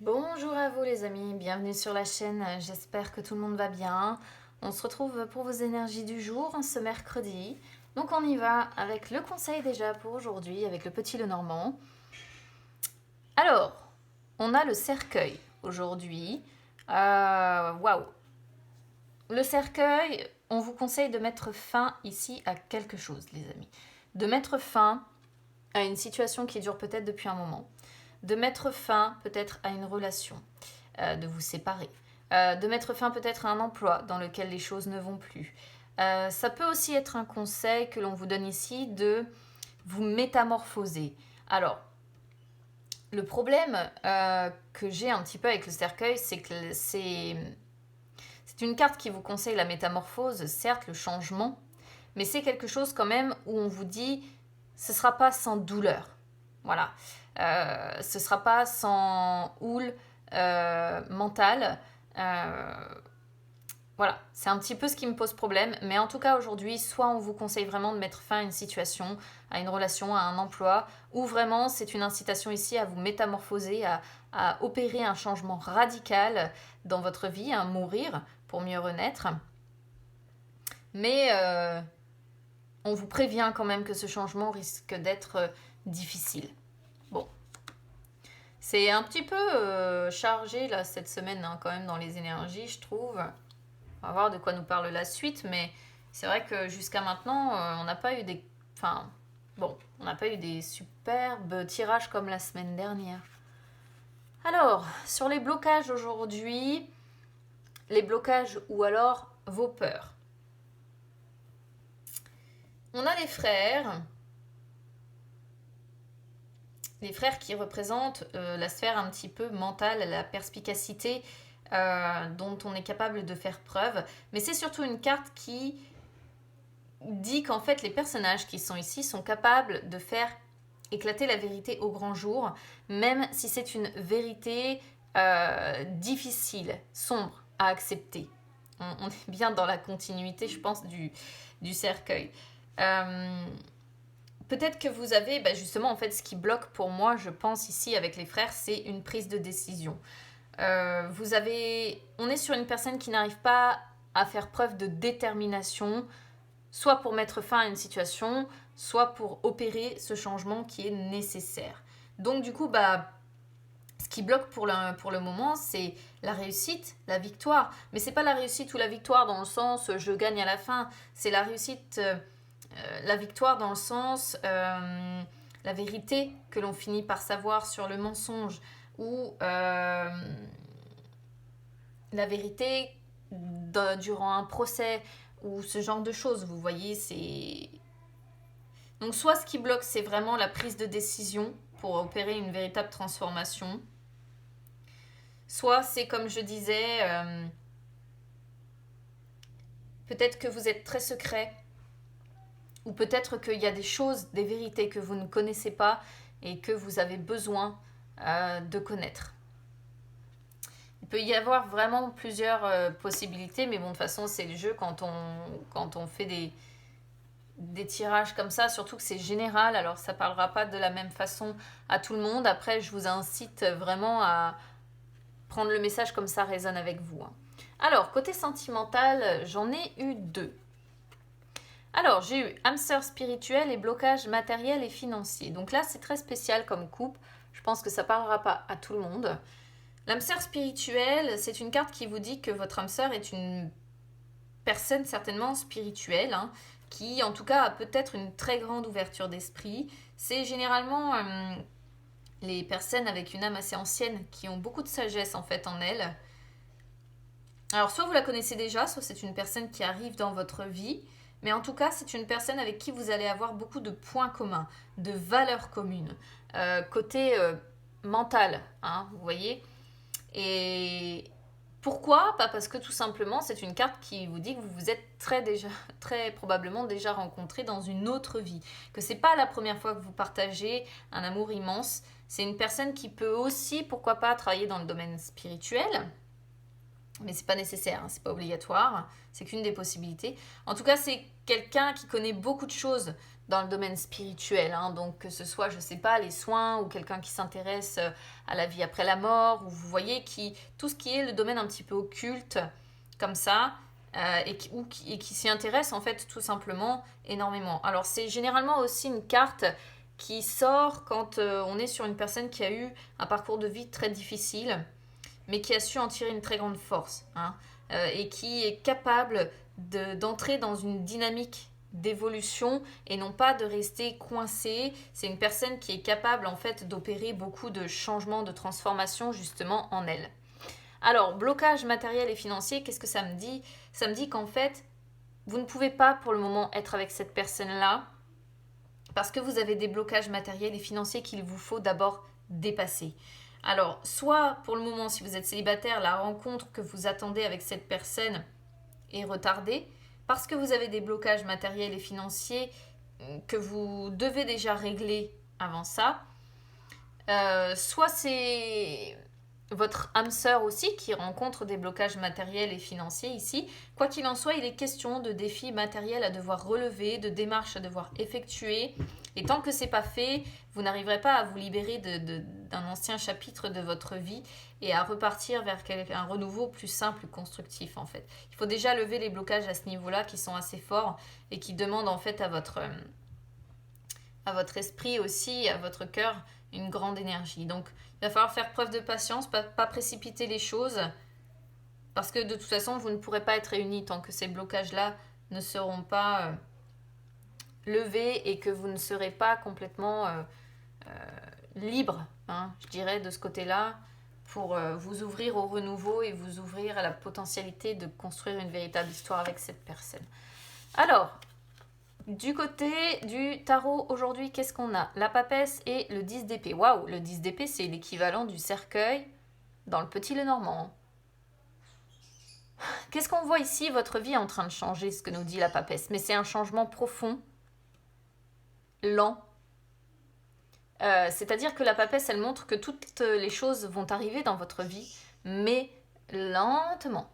Bonjour à vous les amis, bienvenue sur la chaîne, j'espère que tout le monde va bien. On se retrouve pour vos énergies du jour, ce mercredi. Donc on y va avec le conseil déjà pour aujourd'hui, avec le petit Lenormand. Alors, on a le cercueil aujourd'hui. Waouh! Le cercueil, on vous conseille de mettre fin ici à quelque chose les amis. De mettre fin à une situation qui dure peut-être depuis un moment. De mettre fin peut-être à une relation, de vous séparer, de mettre fin peut-être à un emploi dans lequel les choses ne vont plus. Ça peut aussi être un conseil que l'on vous donne ici de vous métamorphoser. Alors, le problème que j'ai un petit peu avec le cercueil, c'est que c'est une carte qui vous conseille la métamorphose, certes le changement, mais c'est quelque chose quand même où on vous dit ce ne sera pas sans douleur. Voilà. Ce ne sera pas sans houle mentale. Voilà, c'est un petit peu ce qui me pose problème. Mais en tout cas, aujourd'hui, soit on vous conseille vraiment de mettre fin à une situation, à une relation, à un emploi, ou vraiment c'est une incitation ici à vous métamorphoser, à opérer un changement radical dans votre vie, à mourir pour mieux renaître. Mais on vous prévient quand même que ce changement risque d'être difficile. Bon, c'est un petit peu chargé là cette semaine hein, quand même dans les énergies, je trouve. On va voir de quoi nous parle la suite, mais c'est vrai que jusqu'à maintenant, on n'a pas eu des... Enfin, bon, on n'a pas eu des superbes tirages comme la semaine dernière. Alors, sur les blocages aujourd'hui, les blocages ou alors vos peurs. On a les frères qui représentent la sphère un petit peu mentale, la perspicacité dont on est capable de faire preuve. Mais c'est surtout une carte qui dit qu'en fait les personnages qui sont ici sont capables de faire éclater la vérité au grand jour, même si c'est une vérité difficile, sombre à accepter. On est bien dans la continuité, je pense, du cercueil. Peut-être que vous avez, justement, en fait, ce qui bloque pour moi, je pense, ici, avec les frères, c'est une prise de décision. On est sur une personne qui n'arrive pas à faire preuve de détermination, soit pour mettre fin à une situation, soit pour opérer ce changement qui est nécessaire. Donc du coup, ce qui bloque pour le moment, c'est la réussite, la victoire. Mais c'est pas la réussite ou la victoire dans le sens je gagne à la fin. C'est la réussite, la victoire dans le sens la vérité que l'on finit par savoir sur le mensonge ou la vérité durant un procès ou ce genre de choses. Vous voyez, c'est... Donc soit ce qui bloque, c'est vraiment la prise de décision pour opérer une véritable transformation. Soit c'est comme je disais, peut-être que vous êtes très secret, ou peut-être qu'il y a des choses, des vérités que vous ne connaissez pas et que vous avez besoin de connaître. Il peut y avoir vraiment plusieurs possibilités, mais bon, de toute façon, c'est le jeu quand on fait des tirages comme ça, surtout que c'est général, alors ça parlera pas de la même façon à tout le monde. Après, je vous incite vraiment à prendre le message comme ça résonne avec vous. Alors, côté sentimental, j'en ai eu deux. Alors, j'ai eu hamster spirituel et blocage matériel et financier. Donc là, c'est très spécial comme coupe. Je pense que ça parlera pas à tout le monde. L'hamster spirituel, c'est une carte qui vous dit que votre hamster est une personne certainement spirituelle, hein, qui en tout cas a peut-être une très grande ouverture d'esprit. C'est généralement les personnes avec une âme assez ancienne qui ont beaucoup de sagesse en fait en elles. Alors soit vous la connaissez déjà, soit c'est une personne qui arrive dans votre vie, mais en tout cas c'est une personne avec qui vous allez avoir beaucoup de points communs, de valeurs communes, côté mental, hein, vous voyez. Et pourquoi? Pas parce que tout simplement c'est une carte qui vous dit que vous vous êtes très probablement déjà rencontré dans une autre vie, que c'est pas la première fois que vous partagez un amour immense. C'est une personne qui peut aussi, pourquoi pas, travailler dans le domaine spirituel, mais c'est pas nécessaire, hein, c'est pas obligatoire, c'est qu'une des possibilités. En tout cas, c'est quelqu'un qui connaît beaucoup de choses dans le domaine spirituel, hein, donc que ce soit, je sais pas, les soins ou quelqu'un qui s'intéresse à la vie après la mort, ou vous voyez, tout ce qui est le domaine un petit peu occulte, comme ça, et qui s'y intéresse en fait tout simplement énormément. Alors c'est généralement aussi une carte qui sort quand on est sur une personne qui a eu un parcours de vie très difficile, mais qui a su en tirer une très grande force, hein, et qui est capable d'entrer dans une dynamique d'évolution et non pas de rester coincé. C'est une personne qui est capable en fait d'opérer beaucoup de changements, de transformations justement en elle. Alors, blocage matériel et financier, qu'est-ce que ça me dit? Ça me dit qu'en fait, vous ne pouvez pas pour le moment être avec cette personne-là parce que vous avez des blocages matériels et financiers qu'il vous faut d'abord dépasser. Alors, soit pour le moment, si vous êtes célibataire, la rencontre que vous attendez avec cette personne est retardée parce que vous avez des blocages matériels et financiers que vous devez déjà régler avant ça. Soit c'est votre âme sœur aussi qui rencontre des blocages matériels et financiers ici. Quoi qu'il en soit, il est question de défis matériels à devoir relever, de démarches à devoir effectuer. Et tant que c'est pas fait, vous n'arriverez pas à vous libérer d'un ancien chapitre de votre vie et à repartir vers un renouveau plus simple, plus constructif en fait. Il faut déjà lever les blocages à ce niveau-là qui sont assez forts et qui demandent en fait à votre esprit aussi, à votre cœur, une grande énergie. Donc, il va falloir faire preuve de patience, pas précipiter les choses, parce que de toute façon, vous ne pourrez pas être réunis tant que ces blocages-là ne seront pas levés et que vous ne serez pas complètement libre, hein, je dirais, de ce côté-là, pour vous ouvrir au renouveau et vous ouvrir à la potentialité de construire une véritable histoire avec cette personne. Alors, du côté du tarot, aujourd'hui, qu'est-ce qu'on a? La papesse et le 10 d'épée. Waouh, le 10 d'épée, c'est l'équivalent du cercueil dans le Petit Lenormand. Qu'est-ce qu'on voit ici? Votre vie est en train de changer, ce que nous dit la papesse. Mais c'est un changement profond, lent. C'est-à-dire que la papesse, elle montre que toutes les choses vont arriver dans votre vie, mais lentement.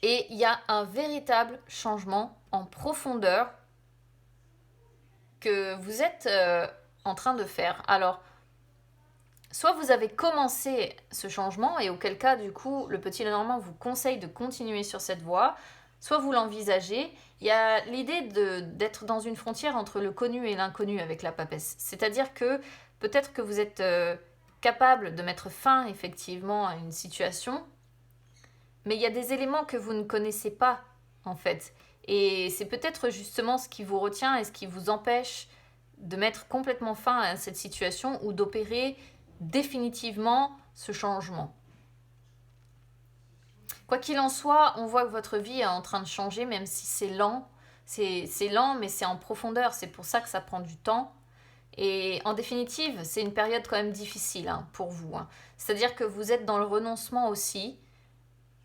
Et il y a un véritable changement en profondeur que vous êtes en train de faire. Alors, soit vous avez commencé ce changement, et auquel cas, du coup, le Petit Lenormand vous conseille de continuer sur cette voie, soit vous l'envisagez. Il y a l'idée d'être dans une frontière entre le connu et l'inconnu avec la papesse. C'est-à-dire que peut-être que vous êtes capable de mettre fin, effectivement, à une situation, mais il y a des éléments que vous ne connaissez pas, en fait. Et c'est peut-être justement ce qui vous retient et ce qui vous empêche de mettre complètement fin à cette situation ou d'opérer définitivement ce changement. Quoi qu'il en soit, on voit que votre vie est en train de changer, même si c'est lent. C'est lent, mais c'est en profondeur. C'est pour ça que ça prend du temps. Et en définitive, c'est une période quand même difficile, hein, pour vous, hein. C'est-à-dire que vous êtes dans le renoncement aussi,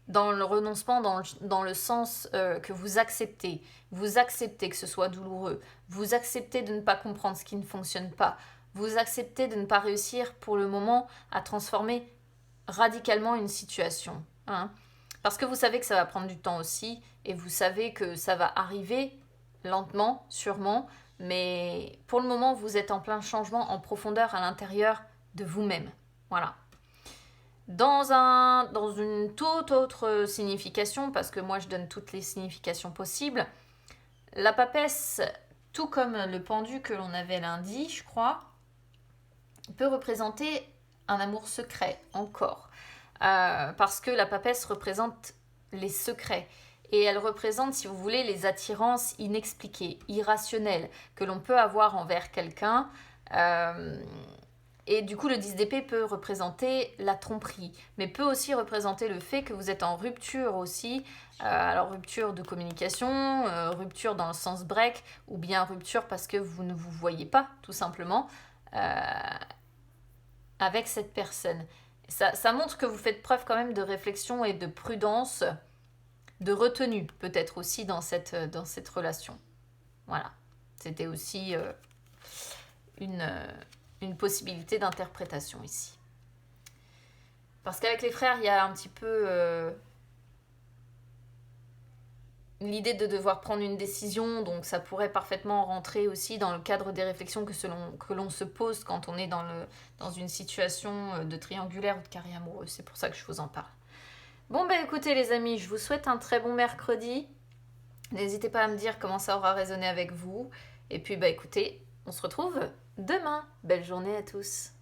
dans le renoncement dans le sens que vous acceptez que ce soit douloureux, vous acceptez de ne pas comprendre ce qui ne fonctionne pas, vous acceptez de ne pas réussir pour le moment à transformer radicalement une situation, hein. Parce que vous savez que ça va prendre du temps aussi, et vous savez que ça va arriver lentement, sûrement, mais pour le moment, vous êtes en plein changement en profondeur à l'intérieur de vous-même. Voilà. Dans une toute autre signification, parce que moi je donne toutes les significations possibles, la papesse, tout comme le pendu que l'on avait lundi, je crois, peut représenter un amour secret encore. Parce que la papesse représente les secrets. Et elle représente, si vous voulez, les attirances inexpliquées, irrationnelles, que l'on peut avoir envers quelqu'un. Et du coup, le 10 d'épée peut représenter la tromperie, mais peut aussi représenter le fait que vous êtes en rupture aussi. Alors, rupture de communication, rupture dans le sens break, ou bien rupture parce que vous ne vous voyez pas, tout simplement, avec cette personne. Ça montre que vous faites preuve quand même de réflexion et de prudence, de retenue peut-être aussi dans cette relation. Voilà. C'était aussi une possibilité d'interprétation ici. Parce qu'avec les frères, il y a un petit peu l'idée de devoir prendre une décision, donc ça pourrait parfaitement rentrer aussi dans le cadre des réflexions que l'on se pose quand on est dans une situation de triangulaire ou de carré amoureux. C'est pour ça que je vous en parle. Bon, bah écoutez les amis, je vous souhaite un très bon mercredi. N'hésitez pas à me dire comment ça aura résonné avec vous. Et puis, bah écoutez, on se retrouve demain. Belle journée à tous.